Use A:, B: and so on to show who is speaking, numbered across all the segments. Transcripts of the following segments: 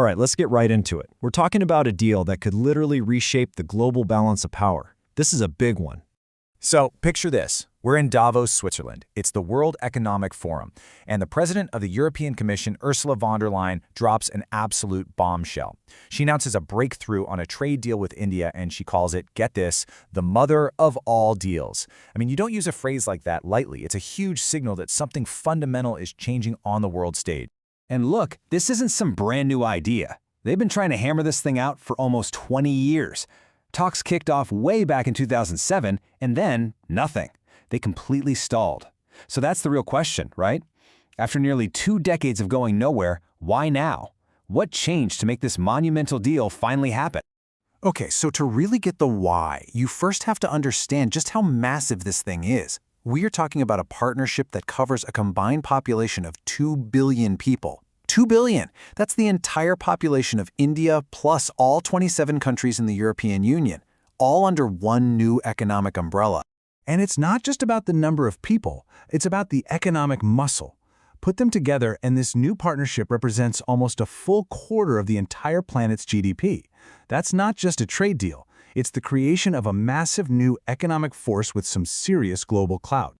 A: right, let's get right into it. We're talking about a deal that could literally reshape the global balance of power. This is a big one.
B: So, picture this. We're in Davos, Switzerland. It's the World Economic Forum, and the president of the European Commission, Ursula von der Leyen, drops an absolute bombshell. She announces a breakthrough on a trade deal with India, and she calls it, get this, the mother of all deals. I mean, you don't use a phrase like that lightly. It's a huge signal that something fundamental is changing on the world stage.
C: And look, this isn't some brand new idea. They've been trying to hammer this thing out for almost 20 years. Talks kicked off way back in 2007, and then nothing. They completely stalled. So that's the real question, right? After nearly 2 decades of going nowhere, why now? What changed to make this monumental deal finally happen?
D: Okay, so to really get the why, you first have to understand just how massive this thing is. We are talking about a partnership that covers a combined population of 2 billion people. 2 billion! That's the entire population of India plus all 27 countries in the European Union, all under one new economic umbrella.
E: And it's not just about the number of people, it's about the economic muscle. Put them together and this new partnership represents almost a full quarter of the entire planet's GDP. That's not just a trade deal, it's the creation of a massive new economic force with some serious global clout.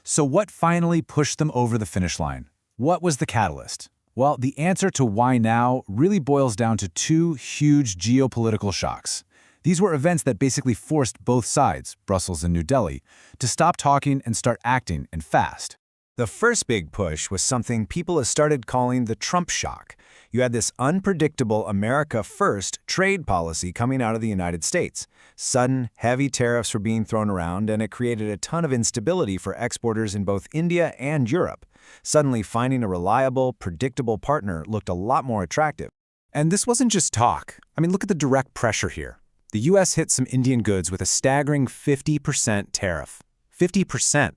B: So what finally pushed them over the finish line? What was the catalyst? Well, the answer to why now really boils down to 2 huge geopolitical shocks. These were events that basically forced both sides, Brussels and New Delhi, to stop talking and start acting, and fast. The first big push was something people have started calling the Trump shock. You had this unpredictable America First trade policy coming out of the United States. Sudden, heavy tariffs were being thrown around, and it created a ton of instability for exporters in both India and Europe. Suddenly, finding a reliable, predictable partner looked a lot more attractive. And this wasn't just talk. I mean, look at the direct pressure here. The U.S. hit some Indian goods with a staggering 50% tariff. 50%.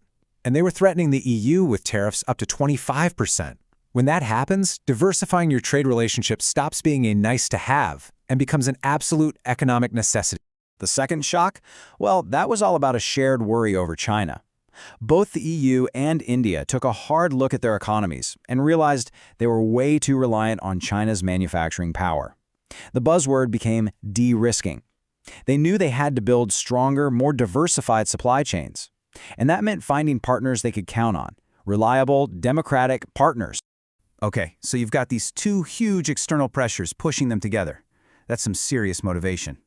B: And they were threatening the EU with tariffs up to 25%. When that happens, diversifying your trade relationship stops being a nice-to-have and becomes an absolute economic necessity.
C: The second shock? Well, that was all about a shared worry over China. Both the EU and India took a hard look at their economies and realized they were way too reliant on China's manufacturing power. The buzzword became de-risking. They knew they had to build stronger, more diversified supply chains. And that meant finding partners they could count on, reliable, democratic partners.
B: Okay, so you've got these 2 huge external pressures pushing them together. That's some serious motivation.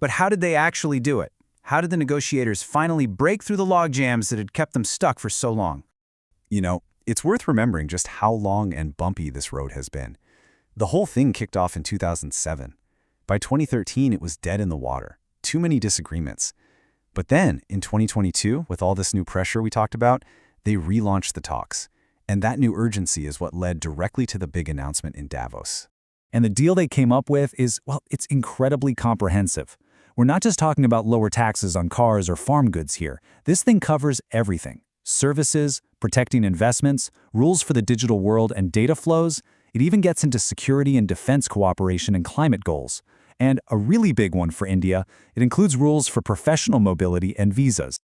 B: But how did they actually do it? How did the negotiators finally break through the logjams that had kept them stuck for so long?
D: You know, it's worth remembering just how long and bumpy this road has been. The whole thing kicked off in 2007. By 2013, it was dead in the water. Too many disagreements. But then, in 2022, with all this new pressure we talked about, they relaunched the talks. And that new urgency is what led directly to the big announcement in Davos.
A: And the deal they came up with is, well, it's incredibly comprehensive. We're not just talking about lower taxes on cars or farm goods here. This thing covers everything. Services, protecting investments, rules for the digital world and data flows. It even gets into security and defense cooperation and climate goals. And a really big one for India, it includes rules for professional mobility and visas.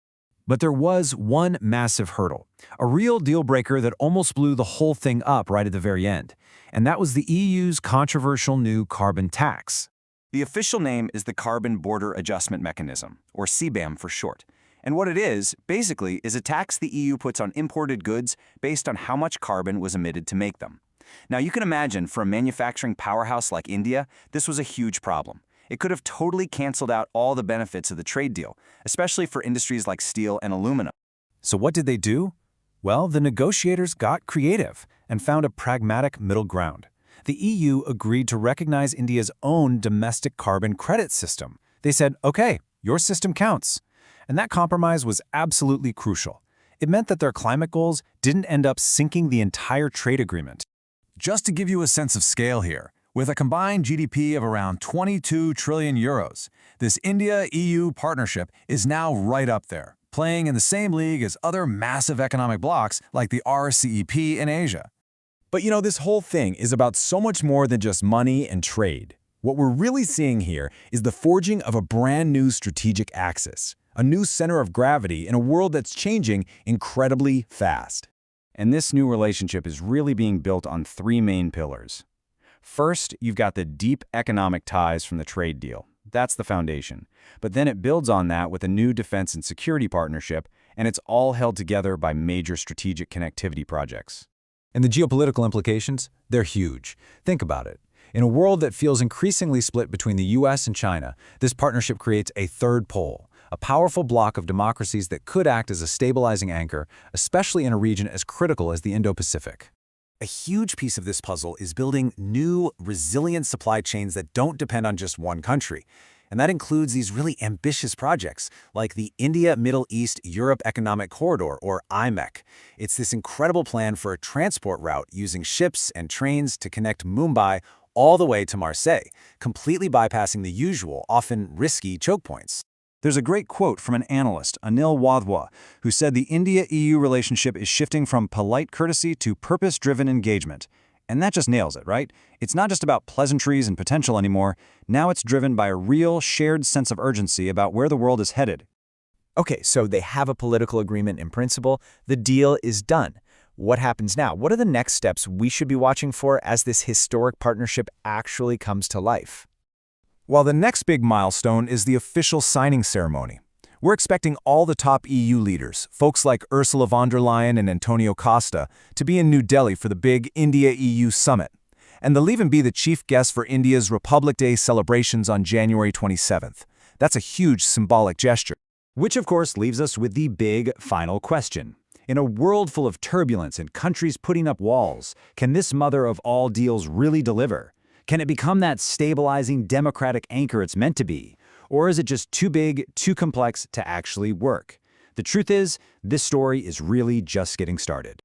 A: But there was one massive hurdle, a real deal breaker that almost blew the whole thing up right at the very end. And that was the EU's controversial new carbon tax.
C: The official name is the Carbon Border Adjustment Mechanism, or CBAM for short. And what it is, basically, is a tax the EU puts on imported goods based on how much carbon was emitted to make them. Now, you can imagine, for a manufacturing powerhouse like India, this was a huge problem. It could have totally canceled out all the benefits of the trade deal, especially for industries like steel and aluminum.
B: So what did they do? Well, the negotiators got creative and found a pragmatic middle ground. The EU agreed to recognize India's own domestic carbon credit system. They said, okay, your system counts. And that compromise was absolutely crucial. It meant that their climate goals didn't end up sinking the entire trade agreement. Just to give you a sense of scale here, with a combined GDP of around 22 trillion euros, this India-EU partnership is now right up there, playing in the same league as other massive economic blocs like the RCEP in Asia. But you know, this whole thing is about so much more than just money and trade. What we're really seeing here is the forging of a brand new strategic axis, a new center of gravity in a world that's changing incredibly fast.
C: And this new relationship is really being built on 3 main pillars. First, you've got the deep economic ties from the trade deal. That's the foundation. But then it builds on that with a new defense and security partnership, and it's all held together by major strategic connectivity projects.
B: And the geopolitical implications? They're huge. Think about it. In a world that feels increasingly split between the US and China, this partnership creates a third pole, a powerful bloc of democracies that could act as a stabilizing anchor, especially in a region as critical as the Indo-Pacific.
D: A huge piece of this puzzle is building new, resilient supply chains that don't depend on just one country. And that includes these really ambitious projects, like the India-Middle East-Europe Economic Corridor, or IMEC. It's this incredible plan for a transport route using ships and trains to connect Mumbai all the way to Marseille, completely bypassing the usual, often risky choke points.
C: There's a great quote from an analyst, Anil Wadhwa, who said the India-EU relationship is shifting from polite courtesy to purpose-driven engagement. And that just nails it, right? It's not just about pleasantries and potential anymore. Now it's driven by a real, shared sense of urgency about where the world is headed.
F: Okay, so they have a political agreement in principle. The deal is done. What happens now? What are the next steps we should be watching for as this historic partnership actually comes to life?
C: Well, the next big milestone is the official signing ceremony. We're expecting all the top EU leaders, folks like Ursula von der Leyen and Antonio Costa, to be in New Delhi for the big India-EU summit. And they'll even be the chief guest for India's Republic Day celebrations on January 27th. That's a huge symbolic gesture. Which, of course, leaves us with the big final question. In a world full of turbulence and countries putting up walls, can this mother of all deals really deliver? Can it become that stabilizing democratic anchor it's meant to be? Or is it just too big, too complex to actually work? The truth is, this story is really just getting started.